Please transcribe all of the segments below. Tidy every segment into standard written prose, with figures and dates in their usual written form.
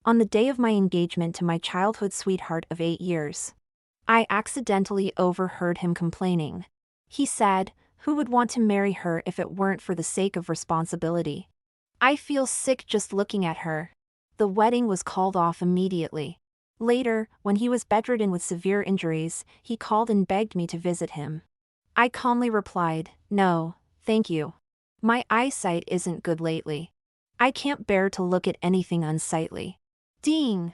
On the day of my engagement to my childhood sweetheart of 8 years. I accidentally overheard him complaining. He said, "Who would want to marry her if it weren't for the sake of responsibility? I feel sick just looking at her." The wedding was called off immediately. Later, when he was bedridden with severe injuries, he called and begged me to visit him. I calmly replied, "No, thank you. My eyesight isn't good lately. I can't bear to look at anything unsightly." Ding!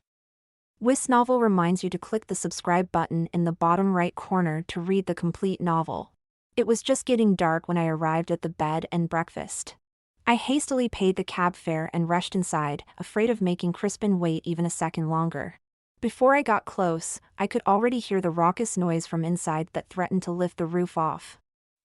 This novel reminds you to click the subscribe button in the bottom right corner to read the complete novel. It was just getting dark when I arrived at the bed and breakfast. I hastily paid the cab fare and rushed inside, afraid of making Crispin wait even a second longer. Before I got close, I could already hear the raucous noise from inside that threatened to lift the roof off.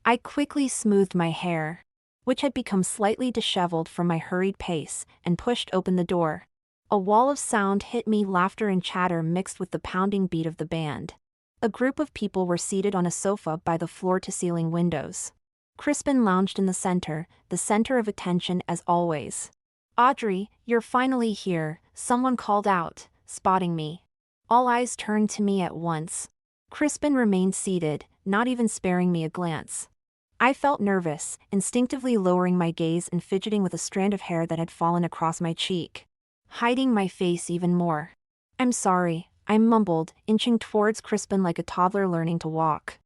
I quickly smoothed my hair, which had become slightly disheveled from my hurried pace, and pushed open the door. A wall of sound hit me, laughter and chatter mixed with the pounding beat of the band. A group of people were seated on a sofa by the floor-to-ceiling windows. Crispin lounged in the center of attention as always. "Audrey, you're finally here," someone called out, spotting me. All eyes turned to me at once. Crispin remained seated, not even sparing me a glance. I felt nervous, instinctively lowering my gaze and fidgeting with a strand of hair that had fallen across my cheek, hiding my face even more. "I'm sorry," I mumbled, inching towards Crispin like a toddler learning to walk.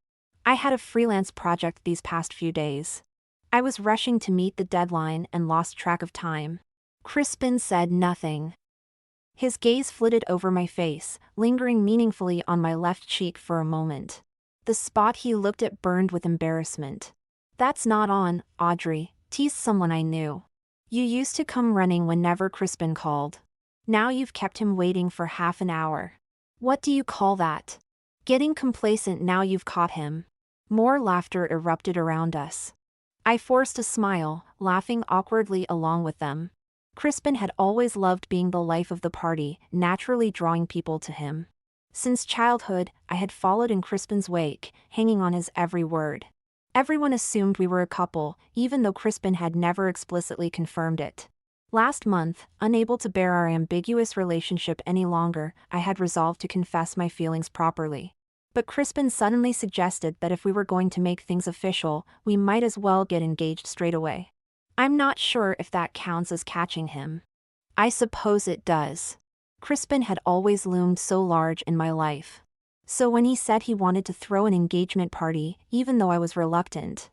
I had a freelance project these past few days. I was rushing to meet the deadline and lost track of time. Crispin said nothing. His gaze flitted over my face, lingering meaningfully on my left cheek for a moment. The spot he looked at burned with embarrassment. "That's not on, Audrey," teased someone I knew. "You used to come running whenever Crispin called. Now you've kept him waiting for half an hour. What do you call that? Getting complacent now you've caught him." More laughter erupted around us. I forced a smile, laughing awkwardly along with them. Crispin had always loved being the life of the party, naturally drawing people to him. Since childhood, I had followed in Crispin's wake, hanging on his every word. Everyone assumed we were a couple, even though Crispin had never explicitly confirmed it. Last month, unable to bear our ambiguous relationship any longer, I had resolved to confess my feelings properly. But Crispin suddenly suggested that if we were going to make things official, we might as well get engaged straight away. I'm not sure if that counts as catching him. I suppose it does. Crispin had always loomed so large in my life. So when he said he wanted to throw an engagement party, even though I was reluctant,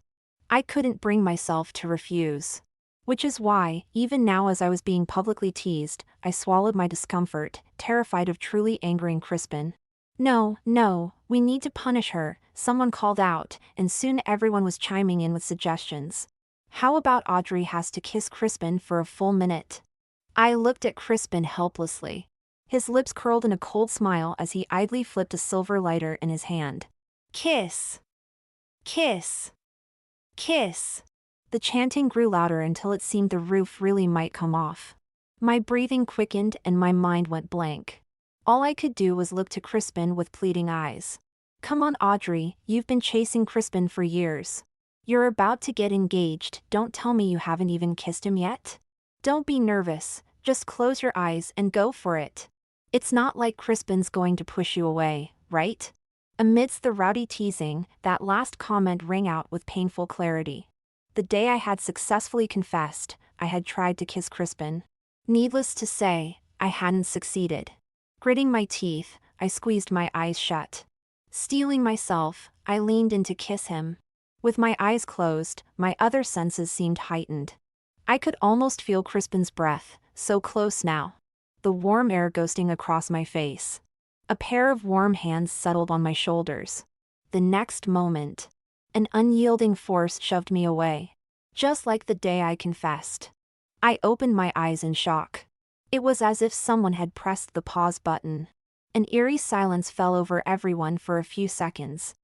I couldn't bring myself to refuse. Which is why, even now as I was being publicly teased, I swallowed my discomfort, terrified of truly angering Crispin. "No, no, we need to punish her," someone called out, and soon everyone was chiming in with suggestions. "How about Audrey has to kiss Crispin for a full minute?" I looked at Crispin helplessly. His lips curled in a cold smile as he idly flipped a silver lighter in his hand. "Kiss! Kiss! Kiss!" The chanting grew louder until it seemed the roof really might come off. My breathing quickened and my mind went blank. All I could do was look to Crispin with pleading eyes. "Come on, Audrey, you've been chasing Crispin for years. You're about to get engaged, don't tell me you haven't even kissed him yet? Don't be nervous, just close your eyes and go for it. It's not like Crispin's going to push you away, right?" Amidst the rowdy teasing, that last comment rang out with painful clarity. The day I had successfully confessed, I had tried to kiss Crispin. Needless to say, I hadn't succeeded. Gritting my teeth, I squeezed my eyes shut. Steeling myself, I leaned in to kiss him. With my eyes closed, my other senses seemed heightened. I could almost feel Crispin's breath, so close now. The warm air ghosting across my face. A pair of warm hands settled on my shoulders. The next moment, an unyielding force shoved me away. Just like the day I confessed. I opened my eyes in shock. It was as if someone had pressed the pause button. An eerie silence fell over everyone for a few seconds.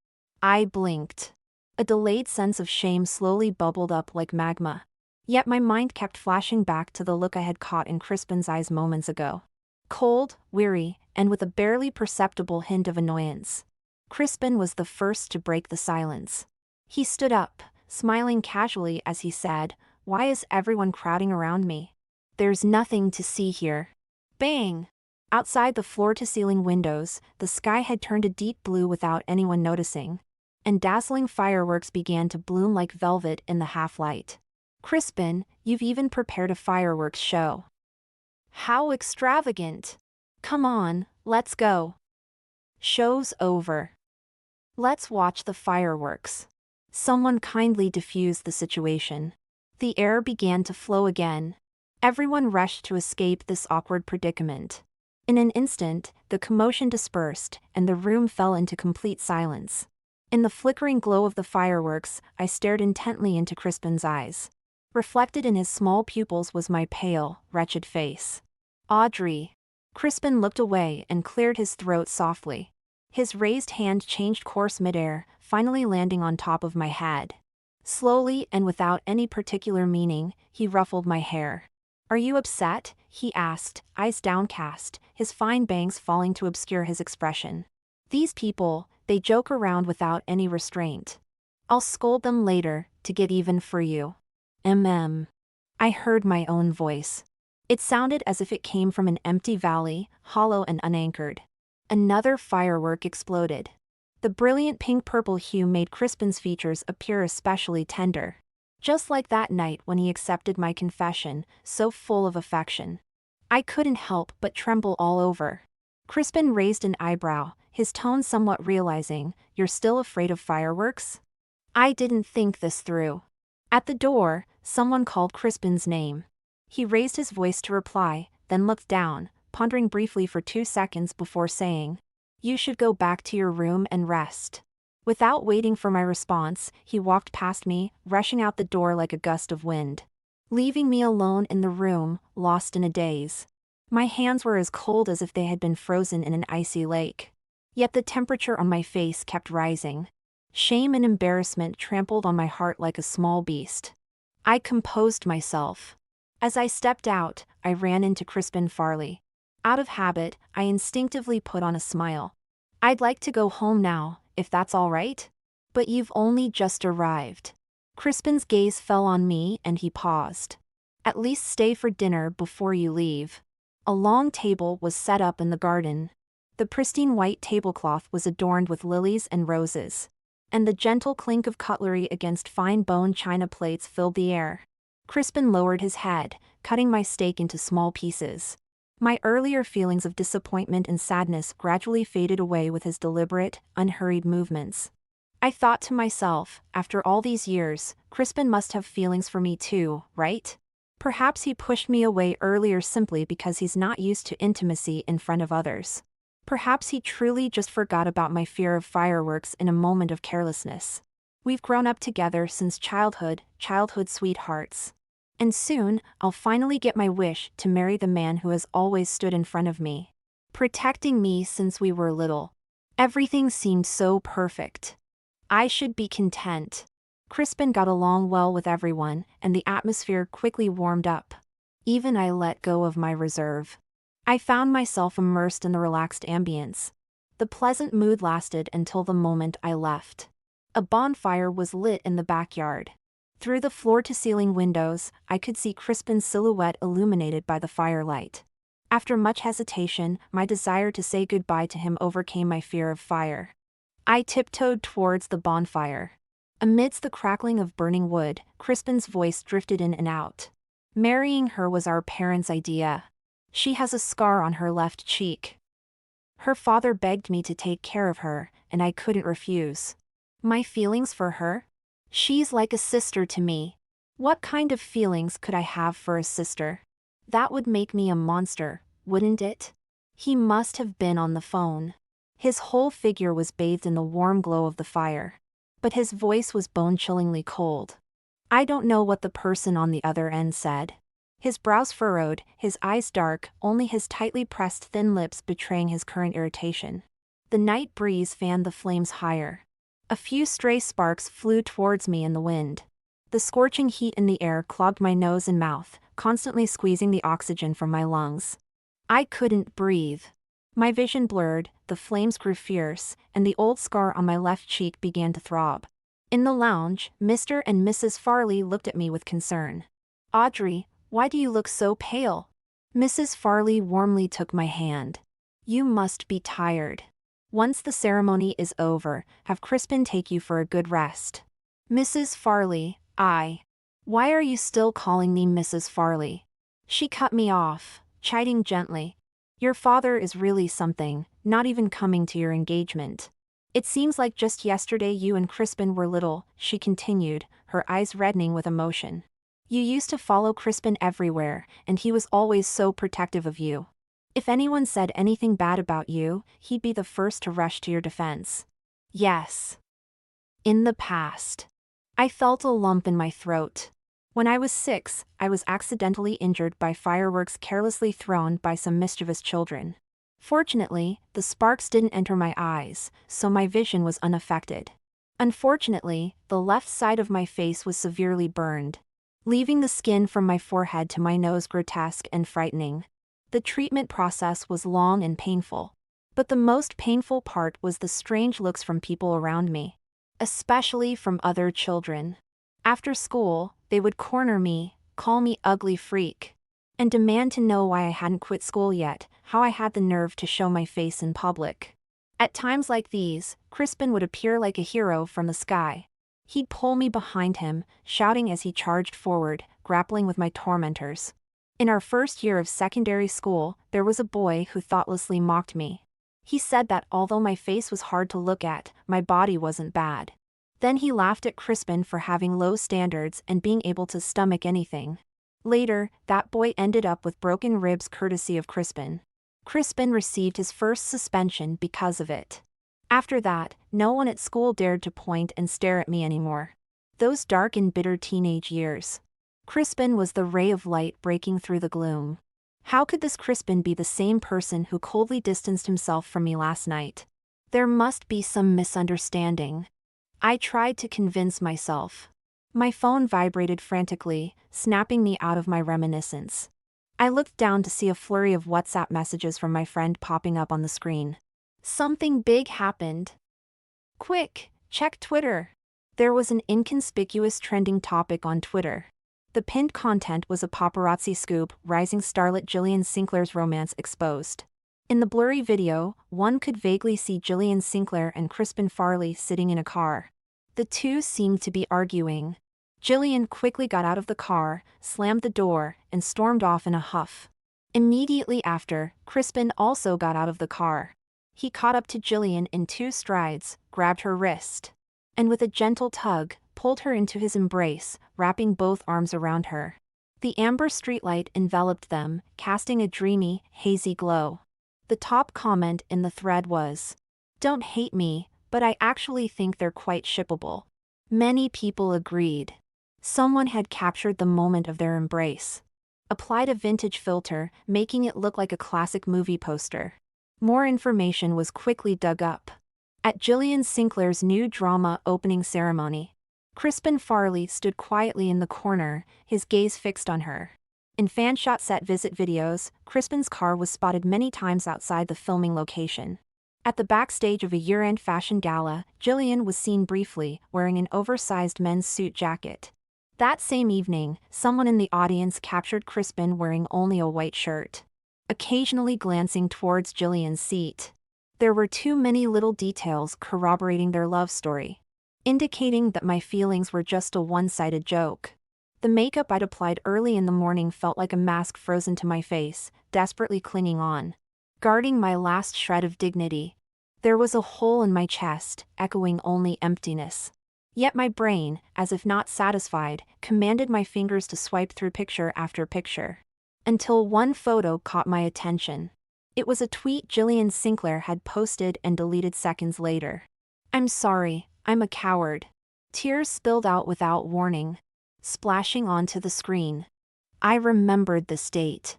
I blinked. A delayed sense of shame slowly bubbled up like magma. Yet my mind kept flashing back to the look I had caught in Crispin's eyes moments ago. Cold, weary, and with a barely perceptible hint of annoyance. Crispin was the first to break the silence. He stood up, smiling casually as he said, "Why is everyone crowding around me? There's nothing to see here." Bang! Outside the floor-to-ceiling windows, the sky had turned a deep blue without anyone noticing, and dazzling fireworks began to bloom like velvet in the half-light. Crispin, you've even prepared a fireworks show. How extravagant! Come on, let's go. Show's over. Let's watch the fireworks. Someone kindly diffused the situation. The air began to flow again. Everyone rushed to escape this awkward predicament. In an instant, the commotion dispersed, and the room fell into complete silence. In the flickering glow of the fireworks, I stared intently into Crispin's eyes. Reflected in his small pupils was my pale, wretched face. Audrey. Crispin looked away and cleared his throat softly. His raised hand changed course midair, finally landing on top of my head. Slowly and without any particular meaning, he ruffled my hair. Are you upset? He asked, eyes downcast, his fine bangs falling to obscure his expression. These people, they joke around without any restraint. I'll scold them later, to get even for you. I heard my own voice. It sounded as if it came from an empty valley, hollow and unanchored. Another firework exploded. The brilliant pink-purple hue made Crispin's features appear especially tender. Just like that night when he accepted my confession, so full of affection. I couldn't help but tremble all over. Crispin raised an eyebrow, his tone somewhat realizing, "You're still afraid of fireworks?" I didn't think this through. At the door, someone called Crispin's name. He raised his voice to reply, then looked down, pondering briefly for 2 seconds before saying, "You should go back to your room and rest." Without waiting for my response, he walked past me, rushing out the door like a gust of wind, leaving me alone in the room, lost in a daze. My hands were as cold as if they had been frozen in an icy lake. Yet the temperature on my face kept rising. Shame and embarrassment trampled on my heart like a small beast. I composed myself. As I stepped out, I ran into Crispin Farley. Out of habit, I instinctively put on a smile. "I'd like to go home now, if that's all right? But you've only just arrived." Crispin's gaze fell on me and he paused. "At least stay for dinner before you leave." A long table was set up in the garden. The pristine white tablecloth was adorned with lilies and roses, and the gentle clink of cutlery against fine bone china plates filled the air. Crispin lowered his head, cutting my steak into small pieces. My earlier feelings of disappointment and sadness gradually faded away with his deliberate, unhurried movements. I thought to myself, after all these years, Crispin must have feelings for me too, right? Perhaps he pushed me away earlier simply because he's not used to intimacy in front of others. Perhaps he truly just forgot about my fear of fireworks in a moment of carelessness. We've grown up together since childhood sweethearts. And soon, I'll finally get my wish to marry the man who has always stood in front of me, protecting me since we were little. Everything seemed so perfect. I should be content. Crispin got along well with everyone, and the atmosphere quickly warmed up. Even I let go of my reserve. I found myself immersed in the relaxed ambience. The pleasant mood lasted until the moment I left. A bonfire was lit in the backyard. Through the floor-to-ceiling windows, I could see Crispin's silhouette illuminated by the firelight. After much hesitation, my desire to say goodbye to him overcame my fear of fire. I tiptoed towards the bonfire. Amidst the crackling of burning wood, Crispin's voice drifted in and out. "Marrying her was our parents' idea. She has a scar on her left cheek. Her father begged me to take care of her, and I couldn't refuse. My feelings for her? She's like a sister to me. What kind of feelings could I have for a sister? That would make me a monster, wouldn't it?" He must have been on the phone. His whole figure was bathed in the warm glow of the fire. But his voice was bone-chillingly cold. I don't know what the person on the other end said. His brows furrowed, his eyes dark, only his tightly pressed thin lips betraying his current irritation. The night breeze fanned the flames higher. A few stray sparks flew towards me in the wind. The scorching heat in the air clogged my nose and mouth, constantly squeezing the oxygen from my lungs. I couldn't breathe. My vision blurred, the flames grew fierce, and the old scar on my left cheek began to throb. In the lounge, Mr. and Mrs. Farley looked at me with concern. "Audrey, why do you look so pale?" Mrs. Farley warmly took my hand. You must be tired. Once the ceremony is over, have Crispin take you for a good rest. Mrs. Farley, Why are you still calling me Mrs. Farley? She cut me off, chiding gently. Your father is really something, not even coming to your engagement. It seems like just yesterday you and Crispin were little, she continued, her eyes reddening with emotion. You used to follow Crispin everywhere, and he was always so protective of you. If anyone said anything bad about you, he'd be the first to rush to your defense. Yes. In the past. I felt a lump in my throat. When I was 6, I was accidentally injured by fireworks carelessly thrown by some mischievous children. Fortunately, the sparks didn't enter my eyes, so my vision was unaffected. Unfortunately, the left side of my face was severely burned, leaving the skin from my forehead to my nose grotesque and frightening. The treatment process was long and painful. But the most painful part was the strange looks from people around me, especially from other children. After school, they would corner me, call me ugly freak, and demand to know why I hadn't quit school yet, how I had the nerve to show my face in public. At times like these, Crispin would appear like a hero from the sky. He'd pull me behind him, shouting as he charged forward, grappling with my tormentors. In our first year of secondary school, there was a boy who thoughtlessly mocked me. He said that although my face was hard to look at, my body wasn't bad. Then he laughed at Crispin for having low standards and being able to stomach anything. Later, that boy ended up with broken ribs courtesy of Crispin. Crispin received his first suspension because of it. After that, no one at school dared to point and stare at me anymore. Those dark and bitter teenage years. Crispin was the ray of light breaking through the gloom. How could this Crispin be the same person who coldly distanced himself from me last night? There must be some misunderstanding. I tried to convince myself. My phone vibrated frantically, snapping me out of my reminiscence. I looked down to see a flurry of WhatsApp messages from my friend popping up on the screen. Something big happened. Quick, check Twitter. There was an inconspicuous trending topic on Twitter. The pinned content was a paparazzi scoop, rising starlet Jillian Sinclair's romance exposed. In the blurry video, one could vaguely see Jillian Sinclair and Crispin Farley sitting in a car. The two seemed to be arguing. Jillian quickly got out of the car, slammed the door, and stormed off in a huff. Immediately after, Crispin also got out of the car. He caught up to Jillian in 2 strides, grabbed her wrist, and with a gentle tug, pulled her into his embrace, wrapping both arms around her. The amber streetlight enveloped them, casting a dreamy, hazy glow. The top comment in the thread was, "Don't hate me, but I actually think they're quite shippable." Many people agreed. Someone had captured the moment of their embrace. Applied a vintage filter, making it look like a classic movie poster. More information was quickly dug up. At Jillian Sinclair's new drama opening ceremony, Crispin Farley stood quietly in the corner, his gaze fixed on her. In fan-shot set visit videos, Crispin's car was spotted many times outside the filming location. At the backstage of a year-end fashion gala, Jillian was seen briefly, wearing an oversized men's suit jacket. That same evening, someone in the audience captured Crispin wearing only a white shirt, occasionally glancing towards Jillian's seat. There were too many little details corroborating their love story, indicating that my feelings were just a one-sided joke. The makeup I'd applied early in the morning felt like a mask frozen to my face, desperately clinging on, guarding my last shred of dignity. There was a hole in my chest, echoing only emptiness. Yet my brain, as if not satisfied, commanded my fingers to swipe through picture after picture. Until one photo caught my attention. It was a tweet Jillian Sinclair had posted and deleted seconds later. "I'm sorry, I'm a coward." Tears spilled out without warning, splashing onto the screen. I remembered this date.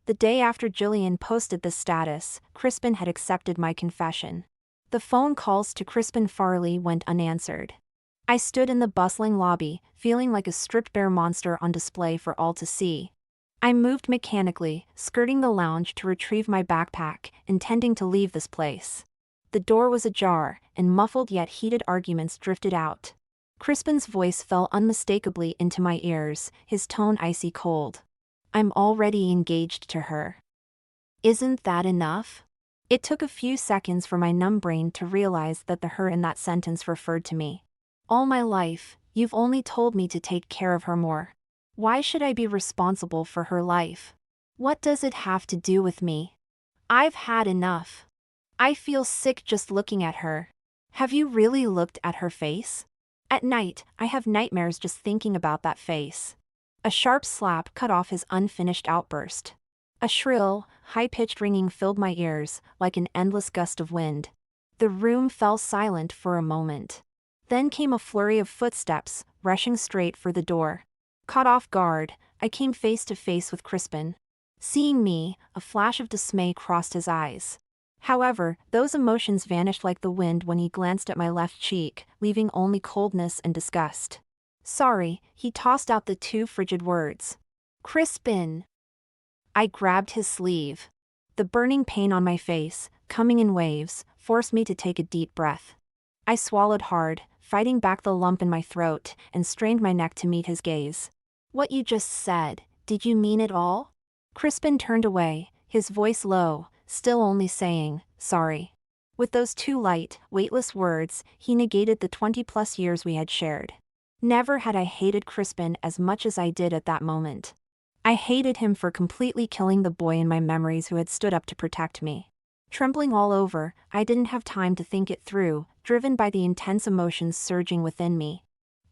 The day after Jillian posted this status, Crispin had accepted my confession. The phone calls to Crispin Farley went unanswered. I stood in the bustling lobby, feeling like a stripped-bare monster on display for all to see. I moved mechanically, skirting the lounge to retrieve my backpack, intending to leave this place. The door was ajar, and muffled yet heated arguments drifted out. Crispin's voice fell unmistakably into my ears, his tone icy cold. I'm already engaged to her. Isn't that enough? It took a few seconds for my numb brain to realize that the her in that sentence referred to me. All my life, you've only told me to take care of her more. Why should I be responsible for her life? What does it have to do with me? I've had enough. I feel sick just looking at her. Have you really looked at her face? At night, I have nightmares just thinking about that face. A sharp slap cut off his unfinished outburst. A shrill, high-pitched ringing filled my ears, like an endless gust of wind. The room fell silent for a moment. Then came a flurry of footsteps, rushing straight for the door. Caught off guard, I came face to face with Crispin. Seeing me, a flash of dismay crossed his eyes. However, those emotions vanished like the wind when he glanced at my left cheek, leaving only coldness and disgust. Sorry, he tossed out the two frigid words. Crispin. I grabbed his sleeve. The burning pain on my face, coming in waves, forced me to take a deep breath. I swallowed hard, fighting back the lump in my throat, and strained my neck to meet his gaze. What you just said, did you mean it all? Crispin turned away, his voice low, still only saying, sorry. With those two light, weightless words, he negated the 20-plus years we had shared. Never had I hated Crispin as much as I did at that moment. I hated him for completely killing the boy in my memories who had stood up to protect me. Trembling all over, I didn't have time to think it through, driven by the intense emotions surging within me.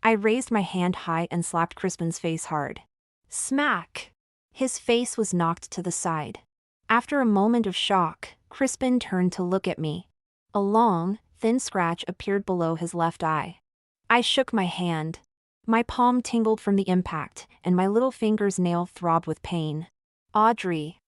I raised my hand high and slapped Crispin's face hard. Smack! His face was knocked to the side. After a moment of shock, Crispin turned to look at me. A long, thin scratch appeared below his left eye. I shook my hand. My palm tingled from the impact, and my little finger's nail throbbed with pain. Audrey.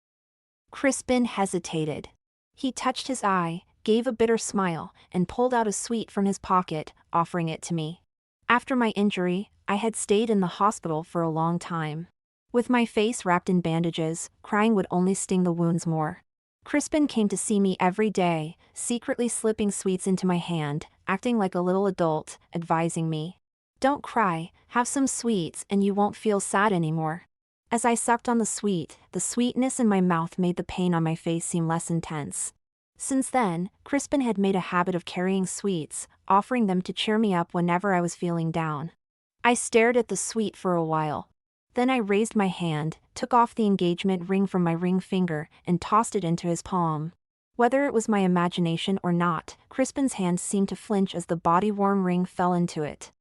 Crispin hesitated. He touched his eye, gave a bitter smile, and pulled out a sweet from his pocket, offering it to me. After my injury, I had stayed in the hospital for a long time. With my face wrapped in bandages, crying would only sting the wounds more. Crispin came to see me every day, secretly slipping sweets into my hand, acting like a little adult, advising me. Don't cry, have some sweets and you won't feel sad anymore. As I sucked on the sweetness in my mouth made the pain on my face seem less intense. Since then, Crispin had made a habit of carrying sweets, offering them to cheer me up whenever I was feeling down. I stared at the sweet for a while. Then I raised my hand, took off the engagement ring from my ring finger, and tossed it into his palm. Whether it was my imagination or not, Crispin's hand seemed to flinch as the body-worn ring fell into it.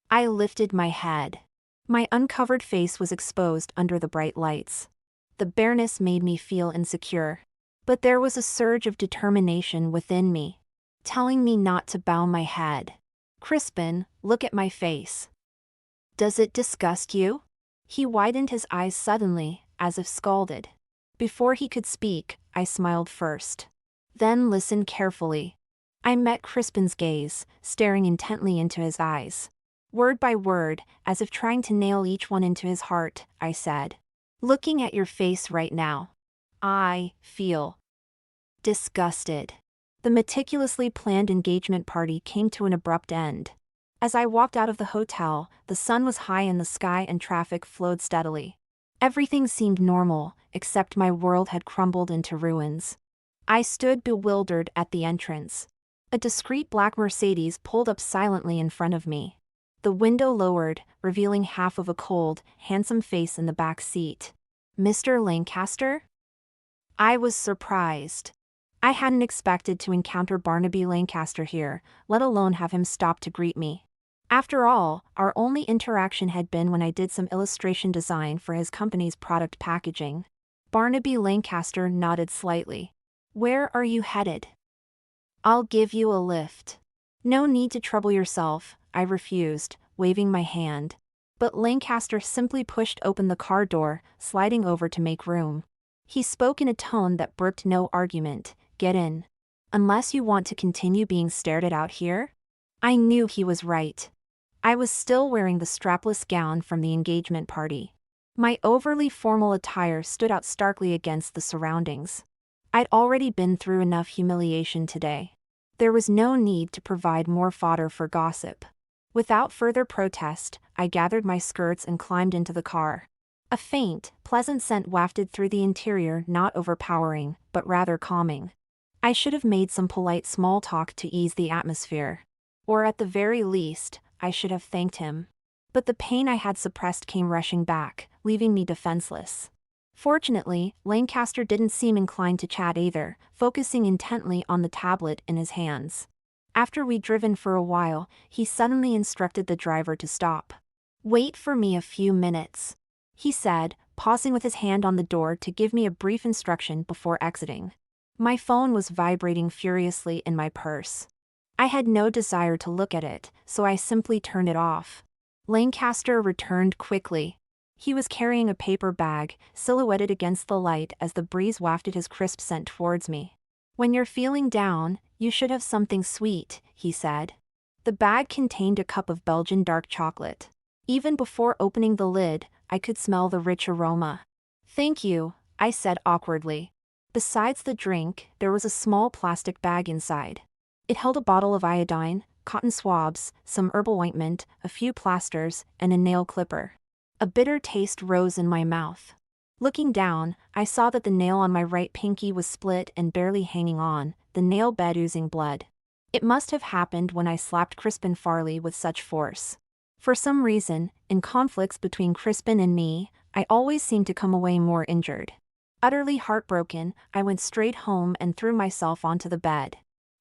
I lifted my head. My uncovered face was exposed under the bright lights. The bareness made me feel insecure. But there was a surge of determination within me, telling me not to bow my head. Crispin, look at my face. Does it disgust you? He widened his eyes suddenly, as if scalded. Before he could speak, I smiled first. Then listened carefully. I met Crispin's gaze, staring intently into his eyes. Word by word, as if trying to nail each one into his heart, I said, looking at your face right now, I feel disgusted. The meticulously planned engagement party came to an abrupt end. As I walked out of the hotel, the sun was high in the sky and traffic flowed steadily. Everything seemed normal, except my world had crumbled into ruins. I stood bewildered at the entrance. A discreet black Mercedes pulled up silently in front of me. The window lowered, revealing half of a cold, handsome face in the back seat. Mr. Lancaster? I was surprised. I hadn't expected to encounter Barnaby Lancaster here, let alone have him stop to greet me. After all, our only interaction had been when I did some illustration design for his company's product packaging. Barnaby Lancaster nodded slightly. Where are you headed? I'll give you a lift. No need to trouble yourself, I refused, waving my hand. But Lancaster simply pushed open the car door, sliding over to make room. He spoke in a tone that brooked no argument. Get in. Unless you want to continue being stared at out here? I knew he was right. I was still wearing the strapless gown from the engagement party. My overly formal attire stood out starkly against the surroundings. I'd already been through enough humiliation today. There was no need to provide more fodder for gossip. Without further protest, I gathered my skirts and climbed into the car. A faint, pleasant scent wafted through the interior, not overpowering, but rather calming. I should have made some polite small talk to ease the atmosphere. Or at the very least, I should have thanked him. But the pain I had suppressed came rushing back, leaving me defenseless. Fortunately, Lancaster didn't seem inclined to chat either, focusing intently on the tablet in his hands. After we'd driven for a while, he suddenly instructed the driver to stop. "Wait for me a few minutes," he said, pausing with his hand on the door to give me a brief instruction before exiting. My phone was vibrating furiously in my purse. I had no desire to look at it, so I simply turned it off. Lancaster returned quickly. He was carrying a paper bag, silhouetted against the light as the breeze wafted his crisp scent towards me. "When you're feeling down, you should have something sweet," he said. The bag contained a cup of Belgian dark chocolate. Even before opening the lid, I could smell the rich aroma. "Thank you," I said awkwardly. Besides the drink, there was a small plastic bag inside. It held a bottle of iodine, cotton swabs, some herbal ointment, a few plasters, and a nail clipper. A bitter taste rose in my mouth. Looking down, I saw that the nail on my right pinky was split and barely hanging on, the nail bed oozing blood. It must have happened when I slapped Crispin Farley with such force. For some reason, in conflicts between Crispin and me, I always seemed to come away more injured. Utterly heartbroken, I went straight home and threw myself onto the bed.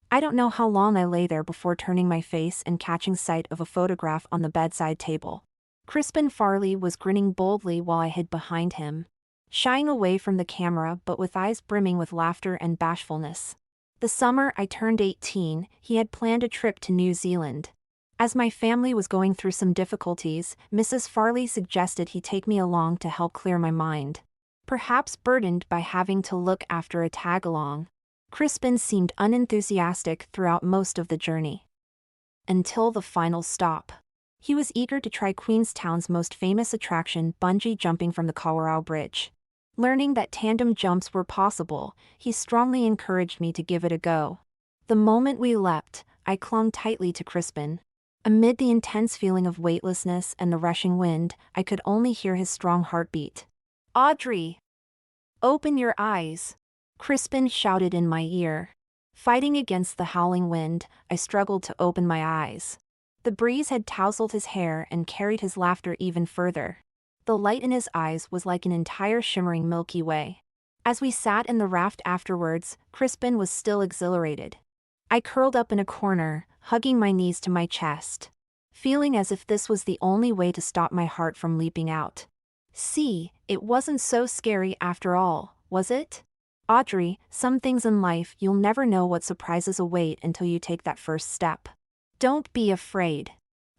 I don't know how long I lay there before turning my face and catching sight of a photograph on the bedside table. Crispin Farley was grinning boldly while I hid behind him, shying away from the camera but with eyes brimming with laughter and bashfulness. The summer I turned 18, he had planned a trip to New Zealand. As my family was going through some difficulties, Mrs. Farley suggested he take me along to help clear my mind. Perhaps burdened by having to look after a tag-along, Crispin seemed unenthusiastic throughout most of the journey. Until the final stop. He was eager to try Queenstown's most famous attraction, bungee jumping from the Kawarau Bridge. Learning that tandem jumps were possible, he strongly encouraged me to give it a go. The moment we leapt, I clung tightly to Crispin. Amid the intense feeling of weightlessness and the rushing wind, I could only hear his strong heartbeat. "Audrey! Open your eyes!" Crispin shouted in my ear. Fighting against the howling wind, I struggled to open my eyes. The breeze had tousled his hair and carried his laughter even further. The light in his eyes was like an entire shimmering Milky Way. As we sat in the raft afterwards, Crispin was still exhilarated. I curled up in a corner, hugging my knees to my chest, feeling as if this was the only way to stop my heart from leaping out. See, it wasn't so scary after all, was it? Audrey, some things in life you'll never know what surprises await until you take that first step. Don't be afraid.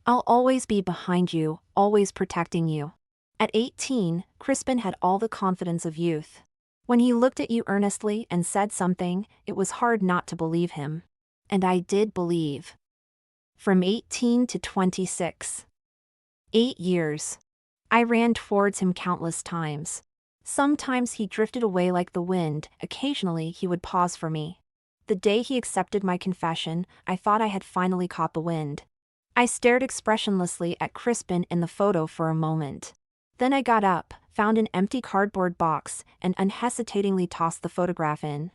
I'll always be behind you, always protecting you. At 18, Crispin had all the confidence of youth. When he looked at you earnestly and said something, it was hard not to believe him. And I did believe. From 18 to 26. 8 years. I ran towards him countless times. Sometimes he drifted away like the wind, occasionally he would pause for me. The day he accepted my confession, I thought I had finally caught the wind. I stared expressionlessly at Crispin in the photo for a moment. Then I got up, found an empty cardboard box, and unhesitatingly tossed the photograph in.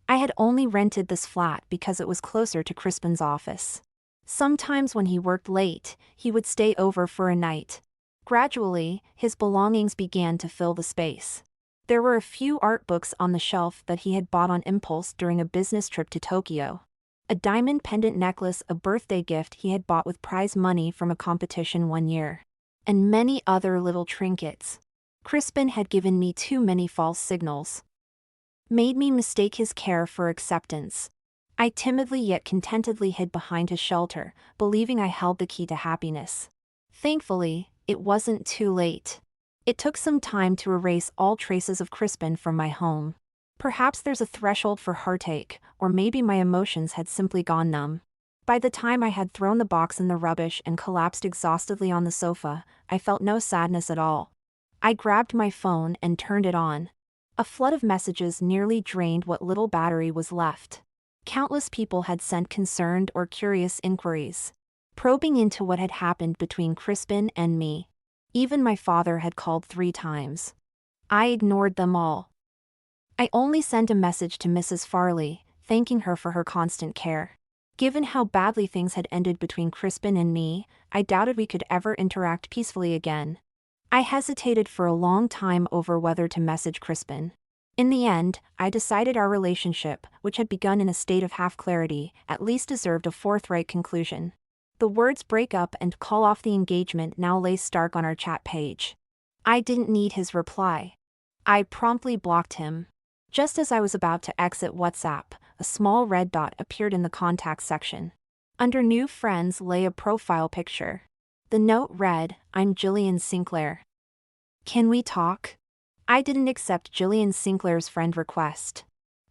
I had only rented this flat because it was closer to Crispin's office. Sometimes when he worked late, he would stay over for a night. Gradually, his belongings began to fill the space. There were a few art books on the shelf that he had bought on impulse during a business trip to Tokyo. A diamond pendant necklace, a birthday gift he had bought with prize money from a competition one year. And many other little trinkets. Crispin had given me too many false signals. Made me mistake his care for acceptance. I timidly yet contentedly hid behind his shelter, believing I held the key to happiness. Thankfully, it wasn't too late. It took some time to erase all traces of Crispin from my home. Perhaps there's a threshold for heartache, or maybe my emotions had simply gone numb. By the time I had thrown the box in the rubbish and collapsed exhaustedly on the sofa, I felt no sadness at all. I grabbed my phone and turned it on. A flood of messages nearly drained what little battery was left. Countless people had sent concerned or curious inquiries, probing into what had happened between Crispin and me. Even my father had called 3 times. I ignored them all. I only sent a message to Mrs. Farley, thanking her for her constant care. Given how badly things had ended between Crispin and me, I doubted we could ever interact peacefully again. I hesitated for a long time over whether to message Crispin. In the end, I decided our relationship, which had begun in a state of half-clarity, at least deserved a forthright conclusion. The words "break up" and "call off the engagement" now lay stark on our chat page. I didn't need his reply. I promptly blocked him. Just as I was about to exit WhatsApp, a small red dot appeared in the contacts section. Under New Friends lay a profile picture. The note read, "I'm Jillian Sinclair. Can we talk?" I didn't accept Jillian Sinclair's friend request.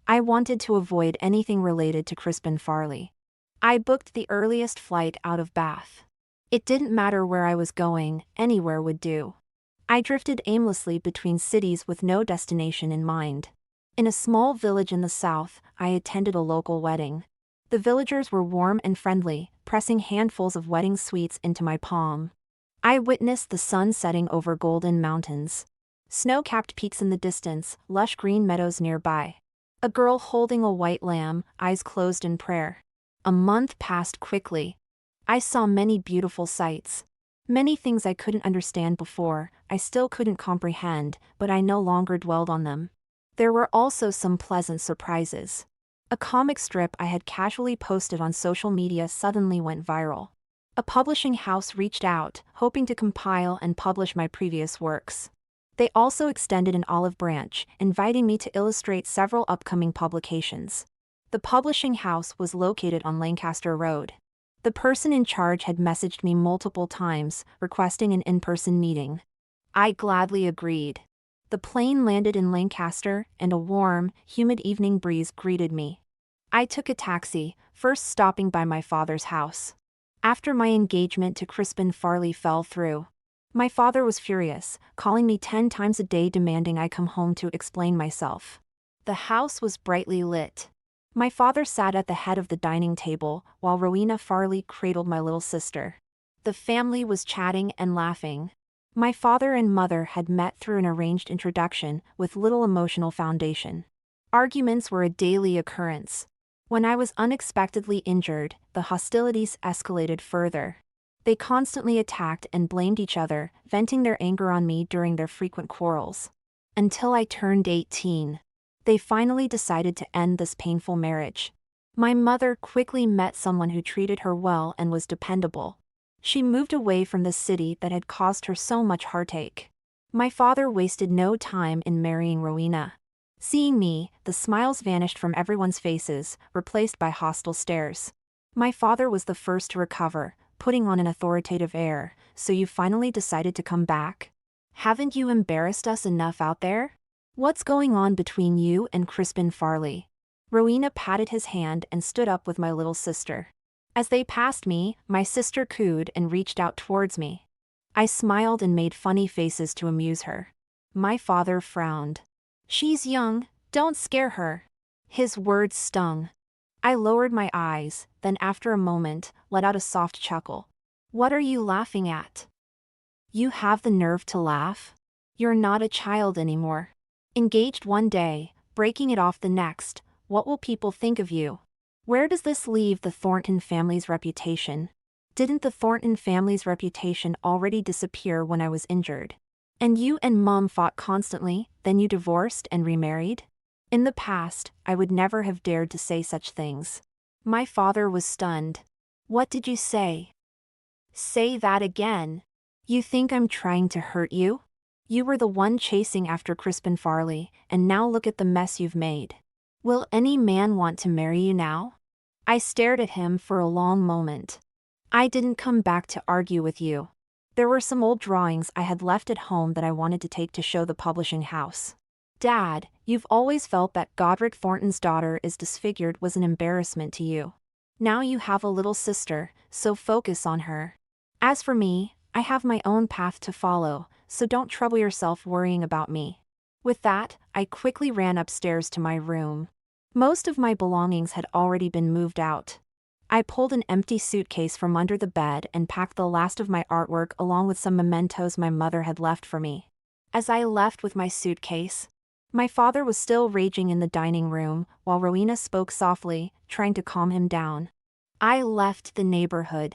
I wanted to avoid anything related to Crispin Farley. I booked the earliest flight out of Bath. It didn't matter where I was going, anywhere would do. I drifted aimlessly between cities with no destination in mind. In a small village in the south, I attended a local wedding. The villagers were warm and friendly, pressing handfuls of wedding sweets into my palm. I witnessed the sun setting over golden mountains. Snow-capped peaks in the distance, lush green meadows nearby. A girl holding a white lamb, eyes closed in prayer. A month passed quickly. I saw many beautiful sights. Many things I couldn't understand before, I still couldn't comprehend, but I no longer dwelled on them. There were also some pleasant surprises. A comic strip I had casually posted on social media suddenly went viral. A publishing house reached out, hoping to compile and publish my previous works. They also extended an olive branch, inviting me to illustrate several upcoming publications. The publishing house was located on Lancaster Road. The person in charge had messaged me multiple times, requesting an in-person meeting. I gladly agreed. The plane landed in Lancaster, and a warm, humid evening breeze greeted me. I took a taxi, first stopping by my father's house. After my engagement to Crispin Farley fell through, my father was furious, calling me 10 times a day demanding I come home to explain myself. The house was brightly lit. My father sat at the head of the dining table, while Rowena Farley cradled my little sister. The family was chatting and laughing. My father and mother had met through an arranged introduction, with little emotional foundation. Arguments were a daily occurrence. When I was unexpectedly injured, the hostilities escalated further. They constantly attacked and blamed each other, venting their anger on me during their frequent quarrels. Until I turned 18. They finally decided to end this painful marriage. My mother quickly met someone who treated her well and was dependable. She moved away from the city that had caused her so much heartache. My father wasted no time in marrying Rowena. Seeing me, the smiles vanished from everyone's faces, replaced by hostile stares. My father was the first to recover, putting on an authoritative air. "So you finally decided to come back? Haven't you embarrassed us enough out there? What's going on between you and Crispin Farley?" Rowena patted his hand and stood up with my little sister. As they passed me, my sister cooed and reached out towards me. I smiled and made funny faces to amuse her. My father frowned. "She's young, don't scare her." His words stung. I lowered my eyes, then after a moment, let out a soft chuckle. "What are you laughing at? You have the nerve to laugh? You're not a child anymore. Engaged one day, breaking it off the next, what will people think of you? Where does this leave the Thornton family's reputation? Didn't the Thornton family's reputation already disappear when I was injured? And you and Mom fought constantly, then you divorced and remarried?" In the past, I would never have dared to say such things. My father was stunned. "What did you say?" "Say that again. You think I'm trying to hurt you? You were the one chasing after Crispin Farley, and now look at the mess you've made. Will any man want to marry you now?" I stared at him for a long moment. "I didn't come back to argue with you. There were some old drawings I had left at home that I wanted to take to show the publishing house. Dad, you've always felt that Godric Thornton's daughter is disfigured was an embarrassment to you. Now you have a little sister, so focus on her. As for me, I have my own path to follow, so don't trouble yourself worrying about me." With that, I quickly ran upstairs to my room. Most of my belongings had already been moved out. I pulled an empty suitcase from under the bed and packed the last of my artwork along with some mementos my mother had left for me. As I left with my suitcase, my father was still raging in the dining room, while Rowena spoke softly, trying to calm him down. I left the neighborhood.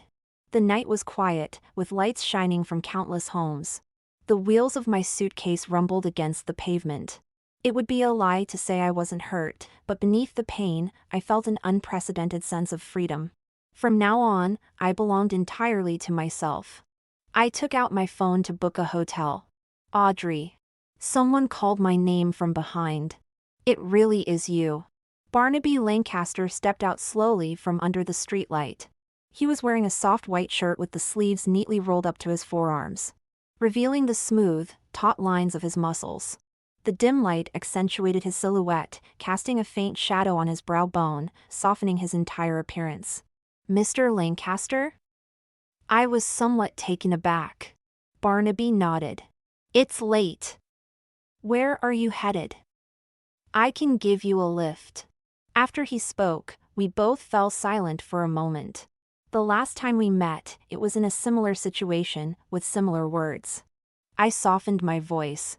The night was quiet, with lights shining from countless homes. The wheels of my suitcase rumbled against the pavement. It would be a lie to say I wasn't hurt, but beneath the pain, I felt an unprecedented sense of freedom. From now on, I belonged entirely to myself. I took out my phone to book a hotel. Audrey. Someone called my name from behind. It really is you. Barnaby Lancaster stepped out slowly from under the streetlight. He was wearing a soft white shirt with the sleeves neatly rolled up to his forearms, revealing the smooth, taut lines of his muscles. The dim light accentuated his silhouette, casting a faint shadow on his brow bone, softening his entire appearance. "Mr. Lancaster?" I was somewhat taken aback. Barnaby nodded. "It's late. Where are you headed?" "I can give you a lift." After he spoke, we both fell silent for a moment. The last time we met, it was in a similar situation, with similar words. I softened my voice.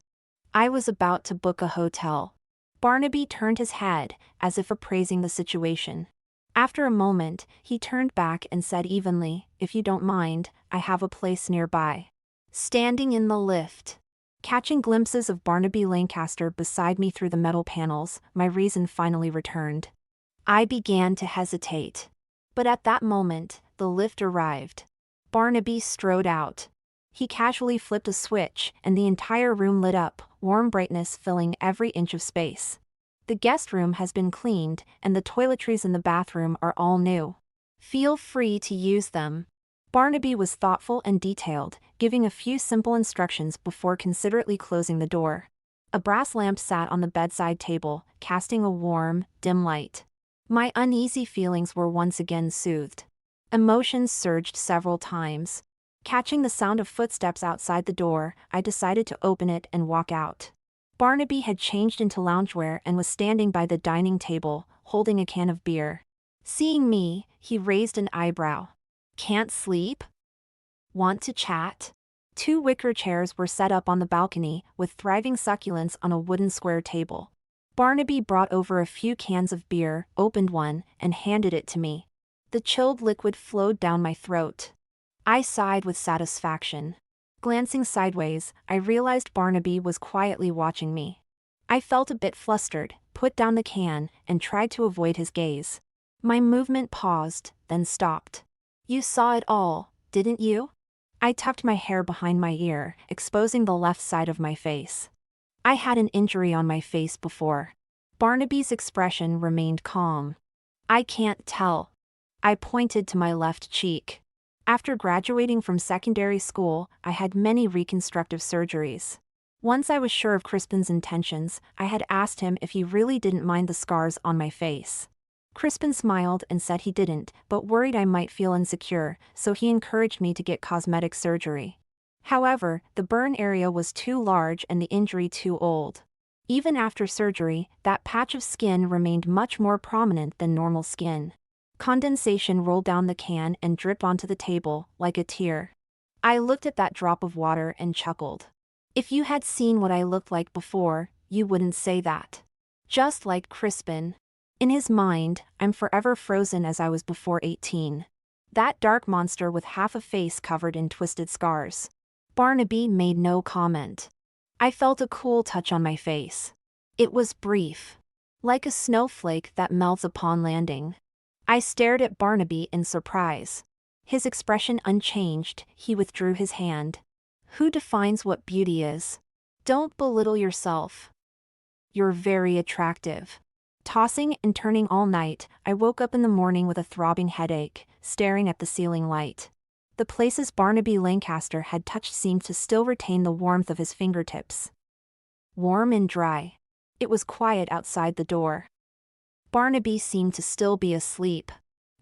"I was about to book a hotel." Barnaby turned his head, as if appraising the situation. After a moment, he turned back and said evenly, "If you don't mind, I have a place nearby." Standing in the lift, catching glimpses of Barnaby Lancaster beside me through the metal panels, my reason finally returned. I began to hesitate. But at that moment, the lift arrived. Barnaby strode out. He casually flipped a switch, and the entire room lit up, warm brightness filling every inch of space. The guest room has been cleaned, and the toiletries in the bathroom are all new. Feel free to use them. Barnaby was thoughtful and detailed, giving a few simple instructions before considerately closing the door. A brass lamp sat on the bedside table, casting a warm, dim light. My uneasy feelings were once again soothed. Emotions surged several times. Catching the sound of footsteps outside the door, I decided to open it and walk out. Barnaby had changed into loungewear and was standing by the dining table, holding a can of beer. Seeing me, he raised an eyebrow. "Can't sleep? Want to chat?" 2 wicker chairs were set up on the balcony, with thriving succulents on a wooden square table. Barnaby brought over a few cans of beer, opened one, and handed it to me. The chilled liquid flowed down my throat. I sighed with satisfaction. Glancing sideways, I realized Barnaby was quietly watching me. I felt a bit flustered, put down the can, and tried to avoid his gaze. My movement paused, then stopped. "You saw it all, didn't you?" I tucked my hair behind my ear, exposing the left side of my face. I had an injury on my face before. Barnaby's expression remained calm. "I can't tell." I pointed to my left cheek. After graduating from secondary school, I had many reconstructive surgeries. Once I was sure of Crispin's intentions, I had asked him if he really didn't mind the scars on my face. Crispin smiled and said he didn't, but worried I might feel insecure, so he encouraged me to get cosmetic surgery. However, the burn area was too large and the injury too old. Even after surgery, that patch of skin remained much more prominent than normal skin. Condensation rolled down the can and dripped onto the table, like a tear. I looked at that drop of water and chuckled. "If you had seen what I looked like before, you wouldn't say that." Just like Crispin. In his mind, I'm forever frozen as I was before 18. That dark monster with half a face covered in twisted scars. Barnaby made no comment. I felt a cool touch on my face. It was brief. Like a snowflake that melts upon landing. I stared at Barnaby in surprise. His expression unchanged, he withdrew his hand. "Who defines what beauty is? Don't belittle yourself. You're very attractive." Tossing and turning all night, I woke up in the morning with a throbbing headache, staring at the ceiling light. The places Barnaby Lancaster had touched seemed to still retain the warmth of his fingertips. Warm and dry. It was quiet outside the door. Barnaby seemed to still be asleep.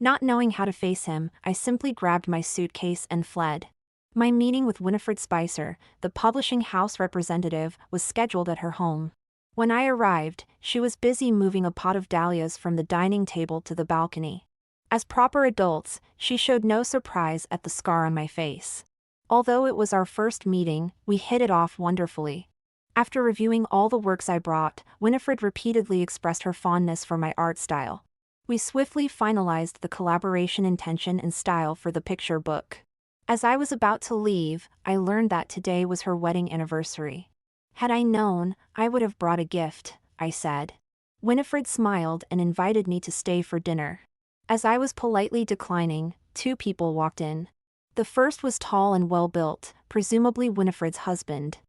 Not knowing how to face him, I simply grabbed my suitcase and fled. My meeting with Winifred Spicer, the publishing house representative, was scheduled at her home. When I arrived, she was busy moving a pot of dahlias from the dining table to the balcony. As proper adults, she showed no surprise at the scar on my face. Although it was our first meeting, we hit it off wonderfully. After reviewing all the works I brought, Winifred repeatedly expressed her fondness for my art style. We swiftly finalized the collaboration intention and style for the picture book. As I was about to leave, I learned that today was her wedding anniversary. Had I known, I would have brought a gift, I said. Winifred smiled and invited me to stay for dinner. As I was politely declining, two people walked in. The first was tall and well-built, presumably Winifred's husband.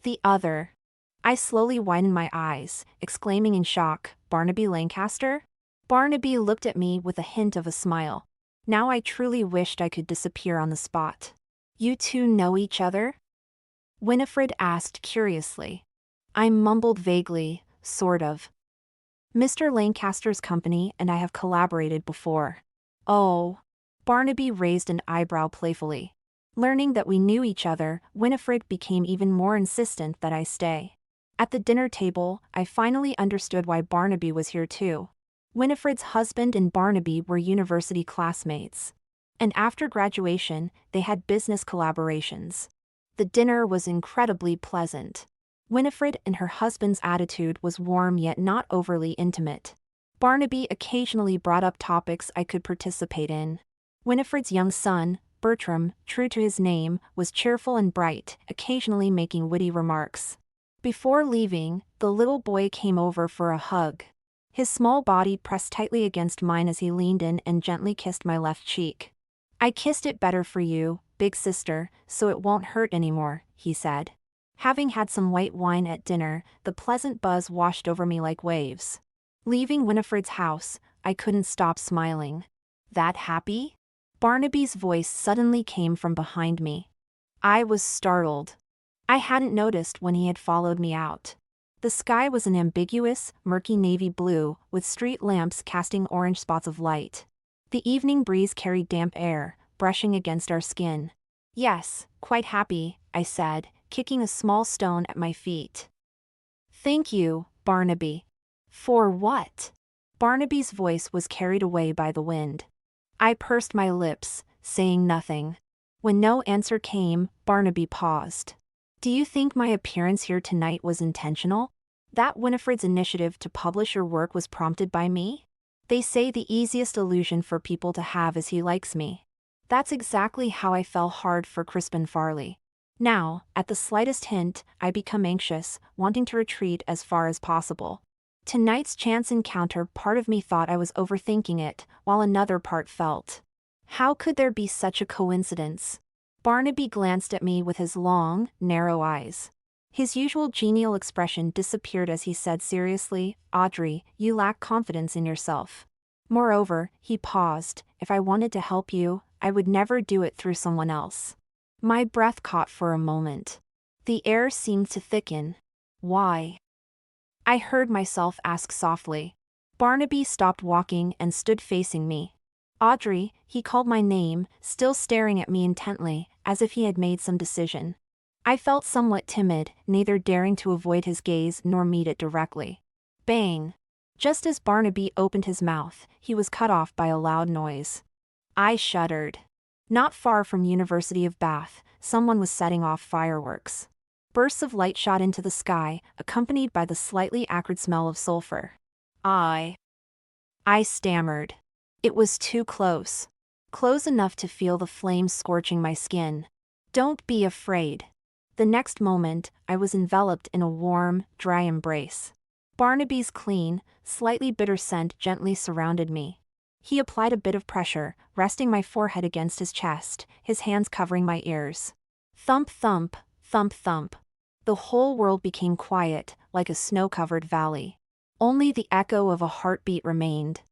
The other. I slowly widened my eyes, exclaiming in shock, "Barnaby Lancaster?" Barnaby looked at me with a hint of a smile. Now I truly wished I could disappear on the spot. "You two know each other?" Winifred asked curiously. I mumbled vaguely, sort of. "Mr. Lancaster's company and I have collaborated before." "Oh." Barnaby raised an eyebrow playfully. Learning that we knew each other, Winifred became even more insistent that I stay. At the dinner table, I finally understood why Barnaby was here too. Winifred's husband and Barnaby were university classmates. And after graduation, they had business collaborations. The dinner was incredibly pleasant. Winifred and her husband's attitude was warm yet not overly intimate. Barnaby occasionally brought up topics I could participate in. Winifred's young son, Bertram, true to his name, was cheerful and bright, occasionally making witty remarks. Before leaving, the little boy came over for a hug. His small body pressed tightly against mine as he leaned in and gently kissed my left cheek. "I kissed it better for you, big sister, so it won't hurt anymore," he said. Having had some white wine at dinner, the pleasant buzz washed over me like waves. Leaving Winifred's house, I couldn't stop smiling. "That happy?" Barnaby's voice suddenly came from behind me. I was startled. I hadn't noticed when he had followed me out. The sky was an ambiguous, murky navy blue, with street lamps casting orange spots of light. The evening breeze carried damp air, brushing against our skin. "Yes, quite happy," I said, kicking a small stone at my feet. "Thank you, Barnaby." "For what?" Barnaby's voice was carried away by the wind. I pursed my lips, saying nothing. When no answer came, Barnaby paused. "Do you think my appearance here tonight was intentional? That Winifred's initiative to publish your work was prompted by me? They say the easiest illusion for people to have is he likes me. That's exactly how I fell hard for Crispin Farley. Now, at the slightest hint, I become anxious, wanting to retreat as far as possible. Tonight's chance encounter, part of me thought I was overthinking it, while another part felt, how could there be such a coincidence? Barnaby glanced at me with his long, narrow eyes. His usual genial expression disappeared as he said seriously, "Audrey, you lack confidence in yourself. Moreover," he paused, "if I wanted to help you, I would never do it through someone else." My breath caught for a moment. The air seemed to thicken. "Why?" I heard myself ask softly. Barnaby stopped walking and stood facing me. "Audrey," he called my name, still staring at me intently, as if he had made some decision. I felt somewhat timid, neither daring to avoid his gaze nor meet it directly. Bang! Just as Barnaby opened his mouth, he was cut off by a loud noise. I shuddered. Not far from University of Bath, someone was setting off fireworks. Bursts of light shot into the sky, accompanied by the slightly acrid smell of sulfur. I stammered. It was too close. Close enough to feel the flames scorching my skin. "Don't be afraid." The next moment, I was enveloped in a warm, dry embrace. Barnaby's clean, slightly bitter scent gently surrounded me. He applied a bit of pressure, resting my forehead against his chest, his hands covering my ears. Thump thump, thump thump. The whole world became quiet, like a snow-covered valley. Only the echo of a heartbeat remained.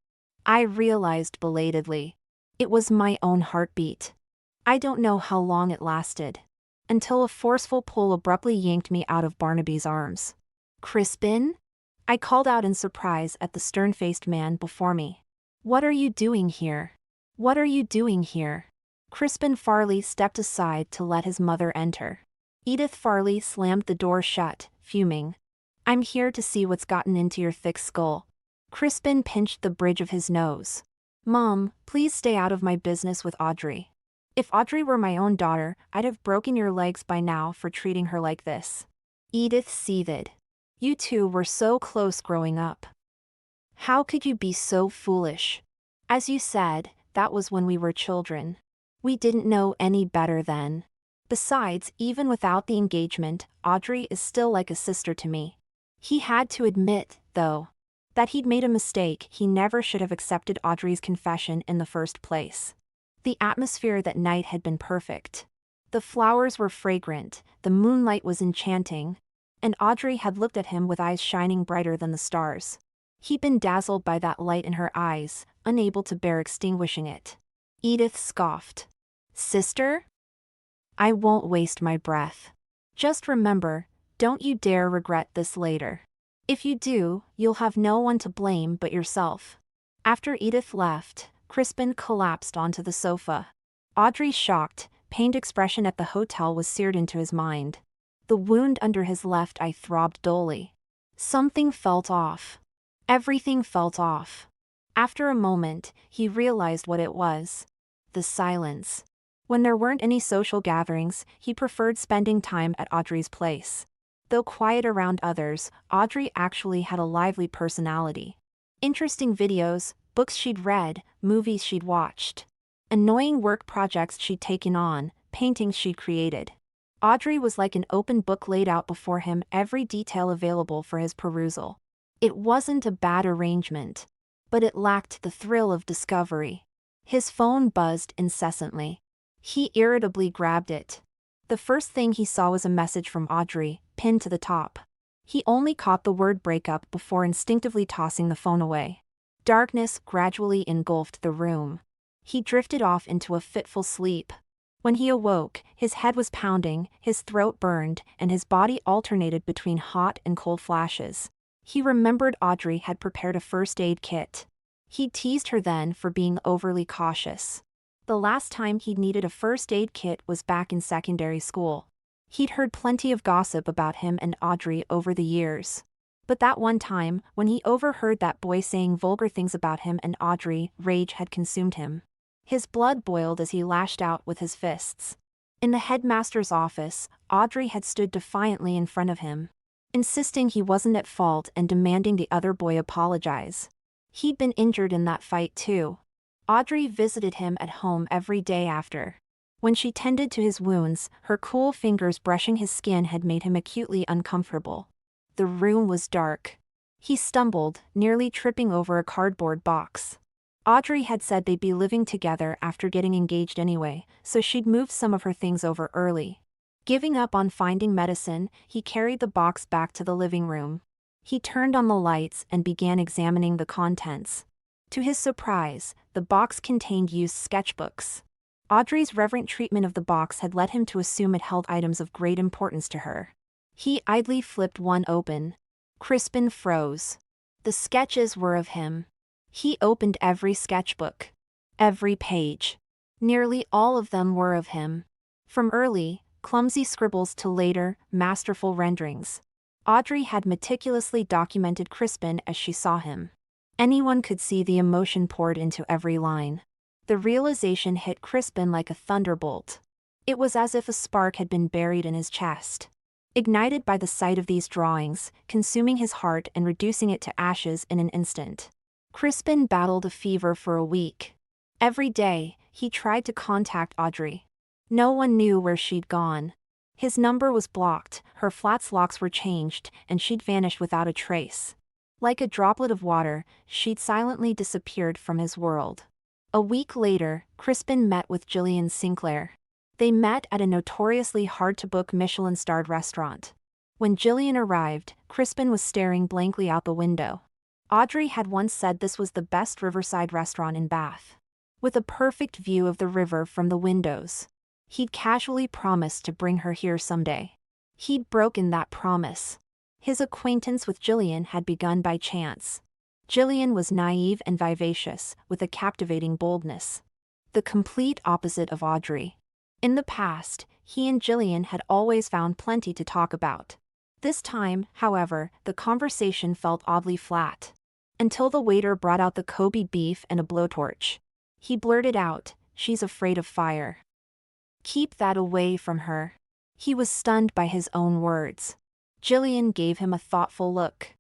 I realized belatedly. It was my own heartbeat. I don't know how long it lasted. Until a forceful pull abruptly yanked me out of Barnaby's arms. "Crispin?" I called out in surprise at the stern-faced man before me. "What are you doing here? What are you doing here?" Crispin Farley stepped aside to let his mother enter. Edith Farley slammed the door shut, fuming. "I'm here to see what's gotten into your thick skull." Crispin pinched the bridge of his nose. Mom, please stay out of my business with Audrey. If Audrey were my own daughter, I'd have broken your legs by now for treating her like this. Edith seethed. You two were so close growing up. How could you be so foolish? As you said, that was when we were children. We didn't know any better then. Besides, even without the engagement, Audrey is still like a sister to me. He had to admit, though, that he'd made a mistake. He never should have accepted Audrey's confession in the first place. The atmosphere that night had been perfect. The flowers were fragrant, the moonlight was enchanting, and Audrey had looked at him with eyes shining brighter than the stars. He'd been dazzled by that light in her eyes, unable to bear extinguishing it. Edith scoffed. Sister? I won't waste my breath. Just remember, don't you dare regret this later. If you do, you'll have no one to blame but yourself. After Edith left, Crispin collapsed onto the sofa. Audrey's shocked, pained expression at the hotel was seared into his mind. The wound under his left eye throbbed dully. Something felt off. Everything felt off. After a moment, he realized what it was. The silence. When there weren't any social gatherings, he preferred spending time at Audrey's place. Though quiet around others, Audrey actually had a lively personality. Interesting videos, books she'd read, movies she'd watched. Annoying work projects she'd taken on, paintings she'd created. Audrey was like an open book laid out before him, every detail available for his perusal. It wasn't a bad arrangement, but it lacked the thrill of discovery. His phone buzzed incessantly. He irritably grabbed it. The first thing he saw was a message from Audrey, pinned to the top. He only caught the word breakup before instinctively tossing the phone away. Darkness gradually engulfed the room. He drifted off into a fitful sleep. When he awoke, his head was pounding, his throat burned, and his body alternated between hot and cold flashes. He remembered Audrey had prepared a first aid kit. He'd teased her then for being overly cautious. The last time he'd needed a first aid kit was back in secondary school. He'd heard plenty of gossip about him and Audrey over the years. But that one time, when he overheard that boy saying vulgar things about him and Audrey, rage had consumed him. His blood boiled as he lashed out with his fists. In the headmaster's office, Audrey had stood defiantly in front of him, insisting he wasn't at fault and demanding the other boy apologize. He'd been injured in that fight too. Audrey visited him at home every day after. When she tended to his wounds, her cool fingers brushing his skin had made him acutely uncomfortable. The room was dark. He stumbled, nearly tripping over a cardboard box. Audrey had said they'd be living together after getting engaged anyway, so she'd moved some of her things over early. Giving up on finding medicine, he carried the box back to the living room. He turned on the lights and began examining the contents. To his surprise, the box contained used sketchbooks. Audrey's reverent treatment of the box had led him to assume it held items of great importance to her. He idly flipped one open. Crispin froze. The sketches were of him. He opened every sketchbook. Every page. Nearly all of them were of him. From early, clumsy scribbles to later, masterful renderings. Audrey had meticulously documented Crispin as she saw him. Anyone could see the emotion poured into every line. The realization hit Crispin like a thunderbolt. It was as if a spark had been buried in his chest. Ignited by the sight of these drawings, consuming his heart and reducing it to ashes in an instant. Crispin battled a fever for a week. Every day, he tried to contact Audrey. No one knew where she'd gone. His number was blocked, her flat's locks were changed, and she'd vanished without a trace. Like a droplet of water, she'd silently disappeared from his world. A week later, Crispin met with Gillian Sinclair. They met at a notoriously hard-to-book Michelin-starred restaurant. When Gillian arrived, Crispin was staring blankly out the window. Audrey had once said this was the best riverside restaurant in Bath, with a perfect view of the river from the windows. He'd casually promised to bring her here someday. He'd broken that promise. His acquaintance with Gillian had begun by chance. Gillian was naive and vivacious, with a captivating boldness. The complete opposite of Audrey. In the past, he and Gillian had always found plenty to talk about. This time, however, the conversation felt oddly flat. until the waiter brought out the Kobe beef and a blowtorch. He blurted out, "She's afraid of fire. Keep that away from her." He was stunned by his own words. Jillian gave him a thoughtful look.